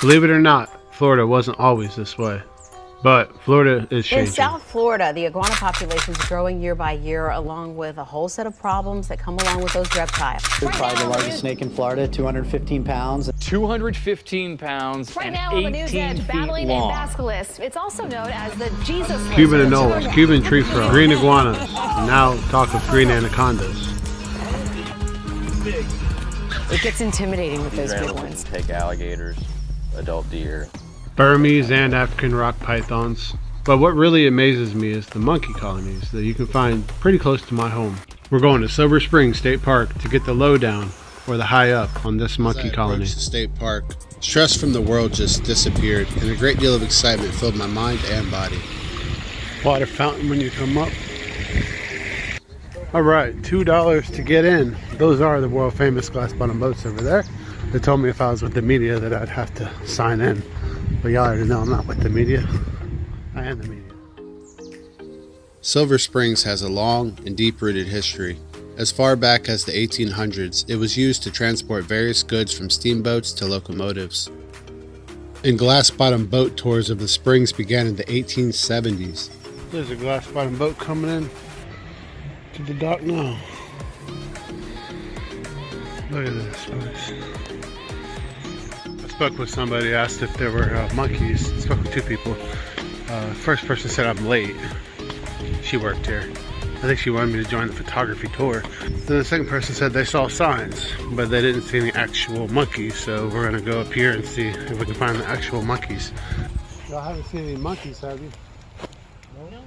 Believe it or not, Florida wasn't always this way. But Florida is changing. In South Florida, the iguana population is growing year by year, along with a whole set of problems that come along with those reptiles. Probably the largest snake in Florida, 215 pounds. 215 pounds and 18 feet long. It's also known as the Jesus Cuban anoles, Cuban tree frog, green iguanas, and now talk of green anacondas. It gets intimidating with those big ones. Take alligators, adult deer. Burmese and African rock pythons. But what really amazes me is the monkey colonies that you can find pretty close to my home. We're going to Silver Spring State Park to get the lowdown or the high up on this monkey colony. State Park, stress from the world just disappeared and a great deal of excitement filled my mind and body. Water fountain when you come up. Alright, $2 to get in. Those are the world famous glass bottom boats over there. They told me if I was with the media that I'd have to sign in. But y'all already know I'm not with the media. I am the media. Silver Springs has a long and deep-rooted history. As far back as the 1800s, it was used to transport various goods from steamboats to locomotives. And glass-bottom boat tours of the springs began in the 1870s. There's a glass-bottom boat coming in to the dock now. Look at this place. I spoke with somebody, asked if there were monkeys. I spoke with two people. First person said I'm late. She worked here. I think she wanted me to join the photography tour. Then the second person said they saw signs, but they didn't see any actual monkeys, so we're gonna go up here and see if we can find the actual monkeys. Y'all haven't seen any monkeys, have you? No?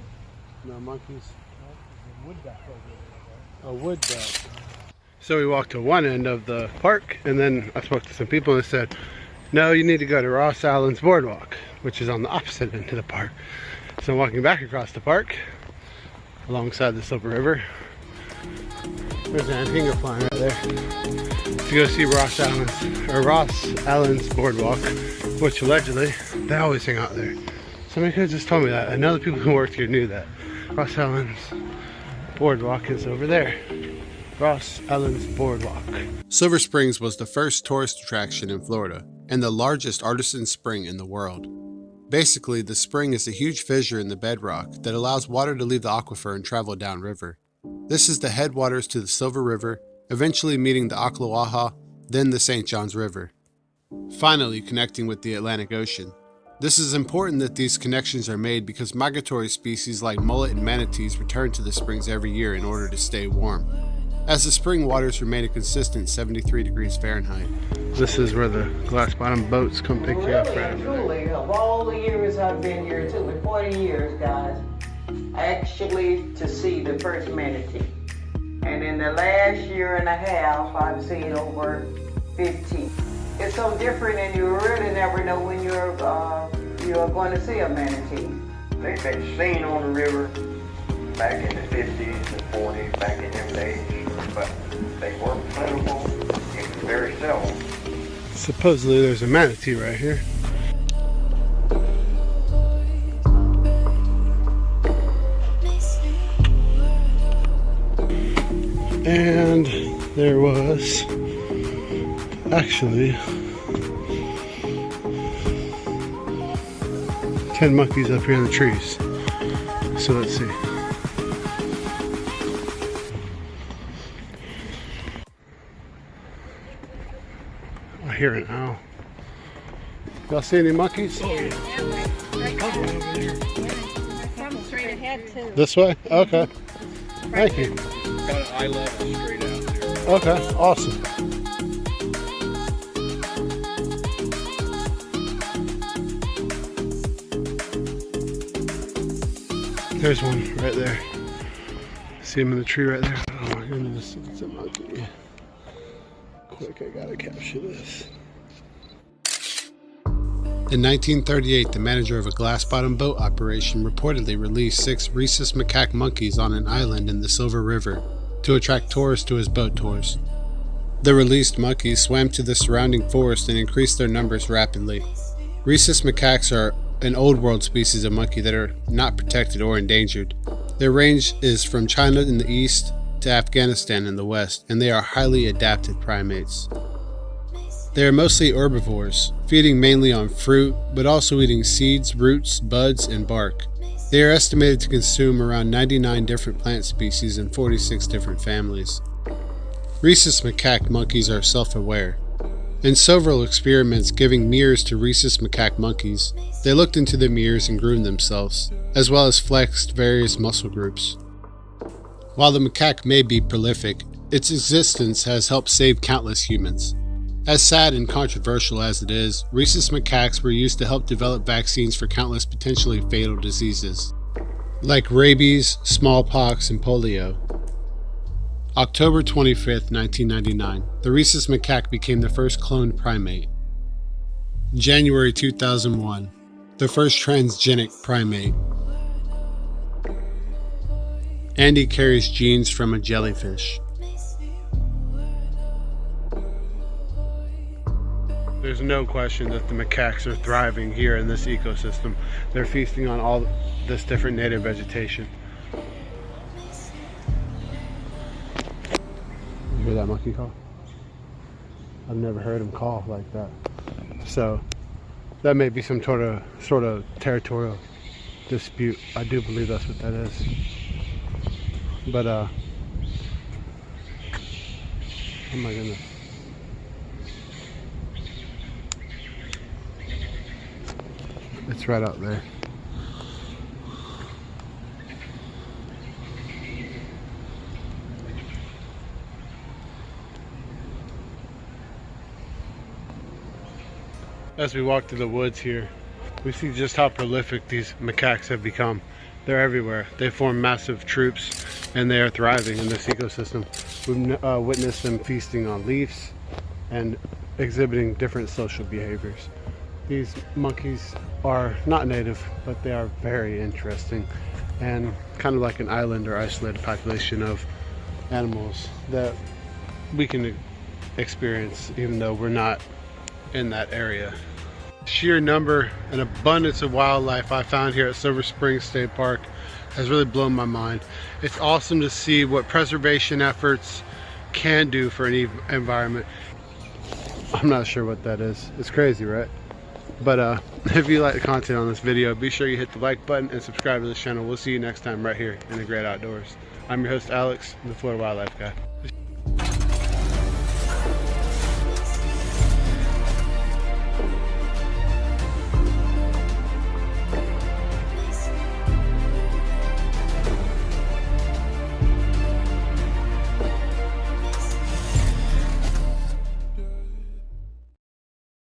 No monkeys? No, wood duck over there. A wood duck. So we walked to one end of the park, and then I spoke to some people and they said, no, you need to go to Ross Allen's Boardwalk, which is on the opposite end of the park. So I'm walking back across the park, alongside the Silver River. There's an anhinga flying right there. To go see Ross Allen's Boardwalk, which allegedly, they always hang out there. Somebody could have just told me that. I know the people who worked here knew that. Ross Allen's Boardwalk is over there. Ross Allen's Boardwalk. Silver Springs was the first tourist attraction in Florida and the largest artesian spring in the world. Basically, the spring is a huge fissure in the bedrock that allows water to leave the aquifer and travel downriver. This is the headwaters to the Silver River, eventually meeting the Ocala, then the St. Johns River, finally connecting with the Atlantic Ocean. This is important that these connections are made because migratory species like mullet and manatees return to the springs every year in order to stay warm, as the spring waters remain a consistent 73 degrees Fahrenheit. This is where the glass bottom boats come pick you up right over Truly, of all the years I've been here, it took me 40 years, guys, actually to see the first manatee. And in the last year and a half, I've seen over 50. It's so different and you really never know when you're going to see a manatee. They've been seen on the river back in the 50s and 40s, back in them days, but they weren't plentiful. It was very seldom. Supposedly there's a manatee right here. And there was actually 10 monkeys up here in the trees. So let's see. I hear an owl. Y'all see any monkeys? Yeah, come straight ahead too. This way? Okay. Thank you. Got an eye left straight out there. Okay, awesome. There's one right there. See him in the tree right there? Oh my goodness, it's a monkey. Quick, I gotta capture this. In 1938, the manager of a glass-bottom boat operation reportedly released 6 Rhesus macaque monkeys on an island in the Silver River to attract tourists to his boat tours. The released monkeys swam to the surrounding forest and increased their numbers rapidly. Rhesus macaques are an old world species of monkey that are not protected or endangered. Their range is from China in the east to Afghanistan in the west, and they are highly adapted primates. They are mostly herbivores, feeding mainly on fruit, but also eating seeds, roots, buds, and bark. They are estimated to consume around 99 different plant species and 46 different families. Rhesus macaque monkeys are self-aware. In several experiments giving mirrors to Rhesus macaque monkeys, they looked into the mirrors and groomed themselves, as well as flexed various muscle groups. While the macaque may be prolific, its existence has helped save countless humans. As sad and controversial as it is, Rhesus macaques were used to help develop vaccines for countless potentially fatal diseases, like rabies, smallpox, and polio. October 25th, 1999, the Rhesus macaque became the first cloned primate. January 2001, the first transgenic primate. Andy carries genes from a jellyfish. There's no question that the macaques are thriving here in this ecosystem. They're feasting on all this different native vegetation. You hear that monkey call? I've never heard him call like that. So that may be some sort of territorial dispute. I do believe that's what that is. But oh my goodness. It's right out there. As we walk through the woods here, we see just how prolific these macaques have become. They're everywhere. They form massive troops and they are thriving in this ecosystem. We've witnessed them feasting on leaves and exhibiting different social behaviors. These monkeys are not native, but they are very interesting and kind of like an island or isolated population of animals that we can experience even though we're not in that area. Sheer number and abundance of wildlife I found here at Silver Springs State Park has really blown my mind. It's awesome to see what preservation efforts can do for an environment. I'm not sure what that is. It's crazy, right? But if you like the content on this video, be sure you hit the like button and subscribe to this channel. We'll see you next time right here in the great outdoors. I'm your host Alex, the Florida Wildlife Guy.